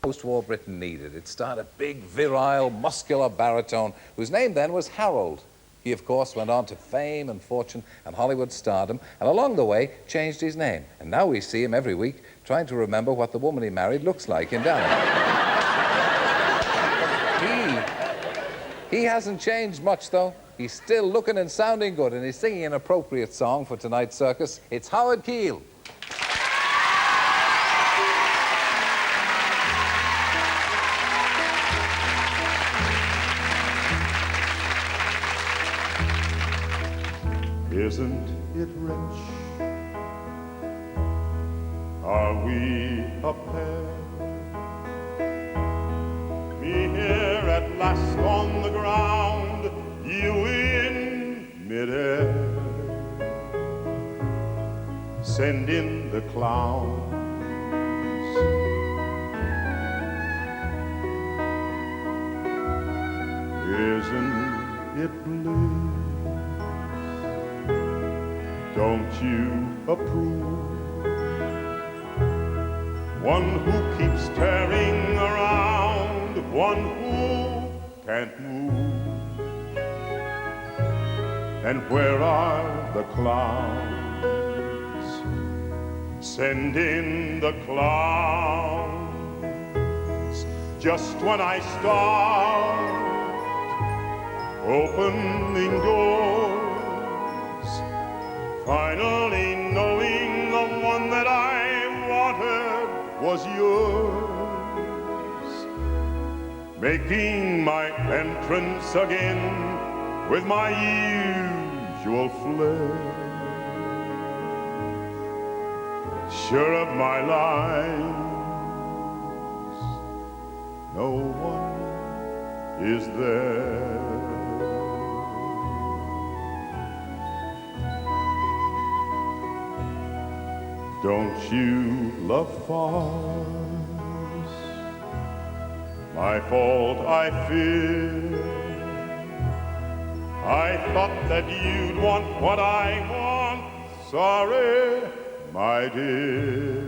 post-war Britain needed. It starred a big, virile, muscular baritone whose name then was Harold. He, of course, went on to fame and fortune and Hollywood stardom, and along the way changed his name. And now we see him every week trying to remember what the woman he married looks like in Downey. He hasn't changed much, though. He's still looking and sounding good, and he's singing an appropriate song for tonight's circus. It's Howard Keel. Isn't it rich? Are we a pair? Me here at last on the ground, you in midair. Send in the clowns. Isn't it bliss? Don't you approve? One who keeps tearing around, one who can't move. And where are the clowns? Send in the clowns. Just when I start opening doors, finally knowing the one that I wanted was yours, making my entrance again with my usual flair, sure of my lines, no one is there. Don't you love farce? My fault, I fear. I thought that you'd want what I want. Sorry, my dear.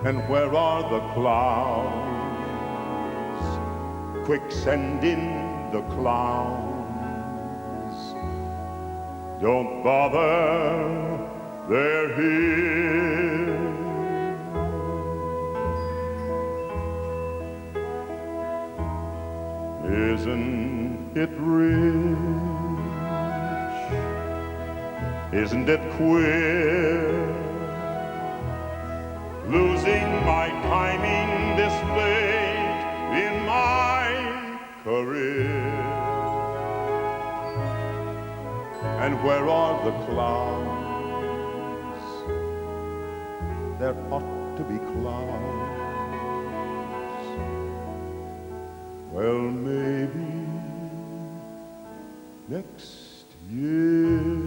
And where are the clowns? Quick, send in the clowns. Don't bother, they're here. Isn't it rich? Isn't it queer? Losing my timing this late in my career. And where are the clowns? There ought to be clowns. Well, maybe next year.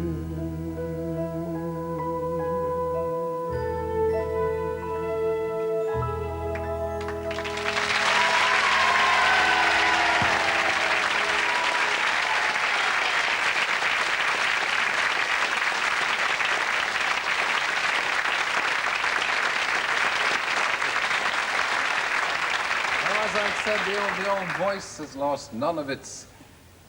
As I said, the old voice has lost none of its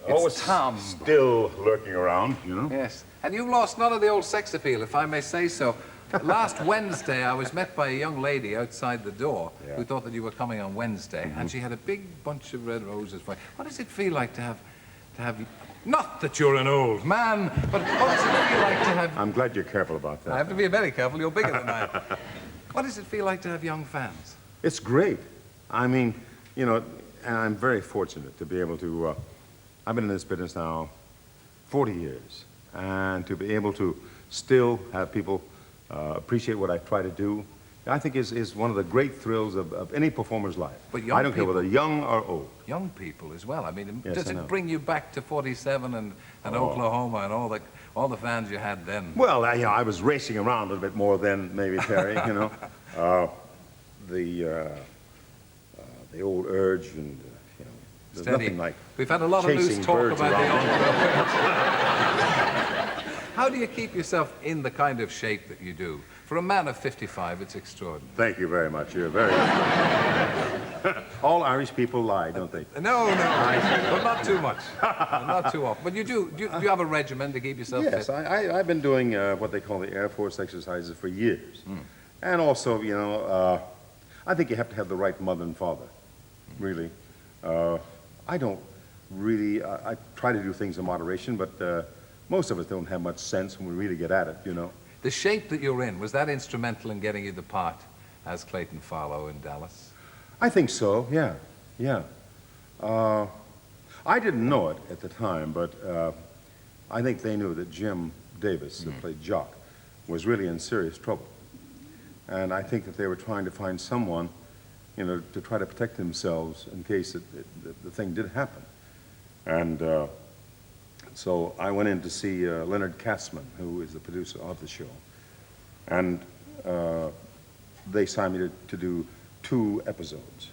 It's timbre. still lurking around, you know? Yes, and you've lost none of the old sex appeal, if I may say so. Last Wednesday, I was met by a young lady outside the door who thought that you were coming on Wednesday, and she had a big bunch of red roses for you. What does it feel like to have? Not that you're an old man, but what does it feel like to have? I'm glad you're careful about that. I have to be very careful. You're bigger than I. What does it feel like to have young fans? It's great. I mean, you know, and I'm very fortunate to be able to, I've been in this business now 40 years, and to be able to still have people appreciate what I try to do, I think is one of the great thrills of any performer's life. But young I don't care people, whether young or old. Young people as well. I mean, Yes, does I it know. bring you back to 47 and Oklahoma and all the fans you had then? Well, you know, I was racing around a little bit more then, maybe, Terry, you know. The old urge and, you know, there's Steady. nothing like We've had a lot of chasing loose talk birds about around. the old How do you keep yourself in the kind of shape that you do? For a man of 55, it's extraordinary. Thank you very much. You're very... All Irish people lie, don't they? No, but not too much. Not too often. But do you have a regimen to keep yourself Yes, fit? I've been doing what they call the Air Force exercises for years. And also, you know, I think you have to have the right mother and father, really. I don't really, I try to do things in moderation, but most of us don't have much sense when we really get at it, you know. The shape that you're in, was that instrumental in getting you the part as Clayton Farlow in Dallas? I think so, yeah, yeah. I didn't know it at the time, but I think they knew that Jim Davis, that played Jock, was really in serious trouble. And I think that they were trying to find someone, you know, to try to protect themselves in case the thing did happen. And so I went in to see Leonard Katzman, who is the producer of the show. And they signed me to do 2 episodes.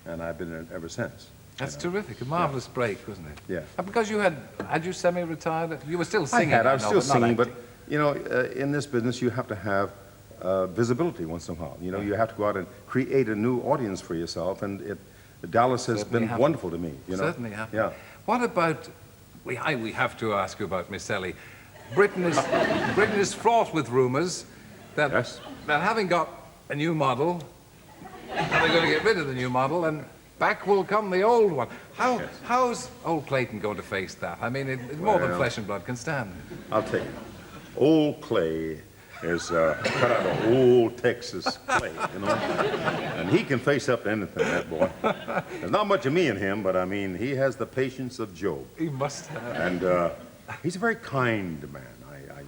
And I've been in it ever since. That's terrific. A marvelous break, wasn't it? Yeah. And because had you semi-retired? You were still singing. I was still singing, but, acting. you know, in this business you have to have visibility once in a while. You know, you have to go out and create a new audience for yourself, and Dallas has Certainly been happened. wonderful to me, you know. Certainly happened. Yeah. What about, we have to ask you about Miss Ellie. Britain is fraught with rumors that, Yes. that having got a new model, they're going to get rid of the new model, and back will come the old one. How's old Clayton going to face that? I mean, it's more than Well- flesh and blood can stand. I'll tell you, old Clay is cut out of old Texas clay, you know. And he can face up to anything, that boy. There's not much of me in him, but I mean, he has the patience of Job. He must have. And he's a very kind man.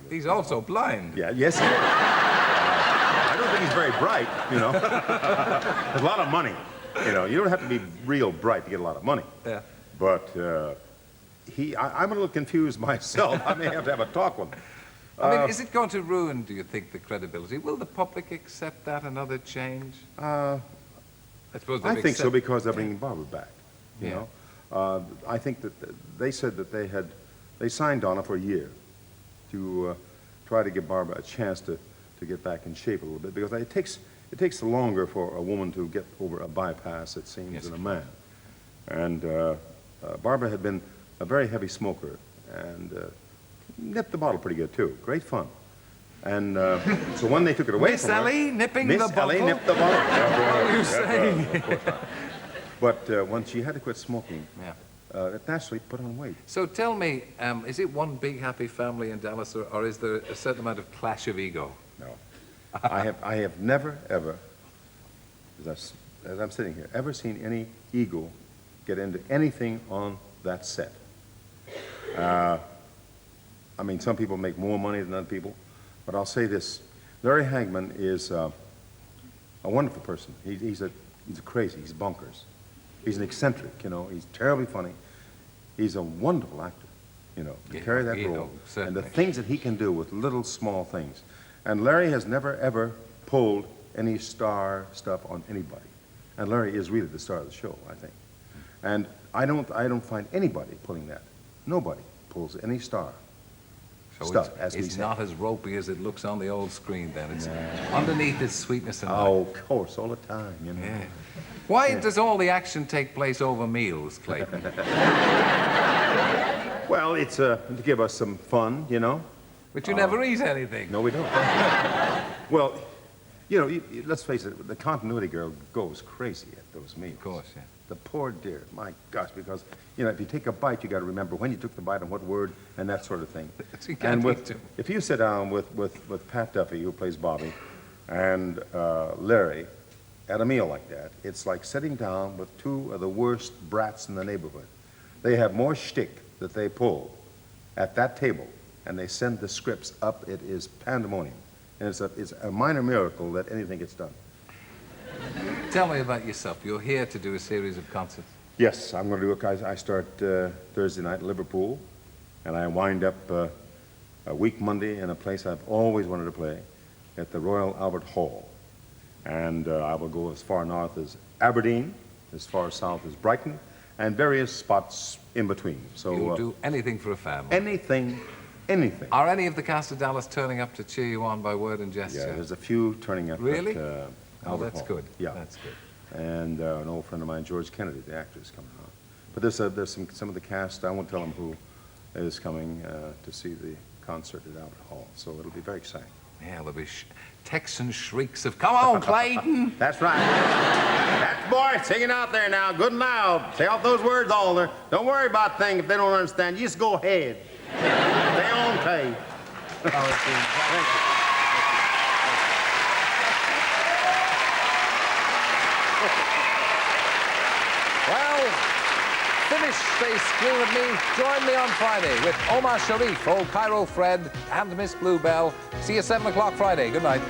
He's also blind. Yeah, yes, he is. I don't think he's very bright, you know. There's a lot of money, you know. You don't have to be real bright to get a lot of money. Yeah. But I'm a little confused myself. I may have to have a talk with him. I mean, is it going to ruin, do you think, the credibility? Will the public accept that, another change? I suppose I they've think so accept- because they're bringing Barbara back, you Yeah. know. I think that they said that they signed Donna for a year to try to give Barbara a chance to get back in shape a little bit, because it takes longer for a woman to get over a bypass, it seems, Yes. than a man. And Barbara had been a very heavy smoker and nipped the bottle pretty good too. Great fun. And so when they took it away Miss from her, Ellie nipping Miss the bottle? Ellie nipped the bottle. What are you saying? Of course not. But when she had to quit smoking, Yeah. it naturally put on weight. So tell me, is it one big happy family in Dallas, or is there a certain amount of clash of ego? No. I have never, ever, as I'm sitting here, ever seen any ego get into anything on that set. I mean, some people make more money than other people, but I'll say this. Larry Hagman is a wonderful person. He's crazy. He's bonkers. He's an eccentric, you know. He's terribly funny. He's a wonderful actor, you know, to Yeah, carry that yeah, role. no, And the certainly. things that he can do with little small things. And Larry has never, ever pulled any star stuff on anybody. And Larry is really the star of the show, I think. And I don't find anybody pulling that. Nobody pulls any star stuff, as we it's say. not as ropey as it looks on the old screen then. It's underneath its sweetness and light. Oh, of course, all the time, you know. Yeah. Why does all the action take place over meals, Clayton? Well, it's to give us some fun, you know. But you never eat anything. No, we don't. Well, you know, let's face it, the continuity girl goes crazy at those meals. Of course, yeah. The poor dear, my gosh, because, you know, if you take a bite, you got to remember when you took the bite and what word and that sort of thing. You can't And eat too. if you sit down with Pat Duffy, who plays Bobby, and Larry at a meal like that, it's like sitting down with 2 of the worst brats in the neighborhood. They have more shtick that they pull at that table, and they send the scripts up. It is pandemonium. And it's a minor miracle that anything gets done. Tell me about yourself. You're here to do a series of concerts. Yes, I'm going to do it. I start Thursday night in Liverpool, and I wind up a week Monday in a place I've always wanted to play, at the Royal Albert Hall. And I will go as far north as Aberdeen, as far south as Brighton, and various spots in between. So You'll do anything for a family. anything anything. Are any of the cast of Dallas turning up to cheer you on by word and gesture? Yeah, there's a few turning up Really? at Oh, Albert that's Hall. good. Yeah. That's good. And an old friend of mine, George Kennedy, the actor, is coming on. But there's some of the cast, I won't tell them who is coming to see the concert at Albert Hall. So it'll be very exciting. Yeah, there'll be Texan shrieks of, come on, Clayton! That's right. That's boy, singing out there now, good and loud. Say off those words, Alder. Don't worry about things if they don't understand. You just go ahead. Stay on tape. Thank you. Well, finish They Scream at Me. Join me on Friday with Omar Sharif, Old Cairo Fred, and Miss Bluebell. See you 7 o'clock Friday. Good night.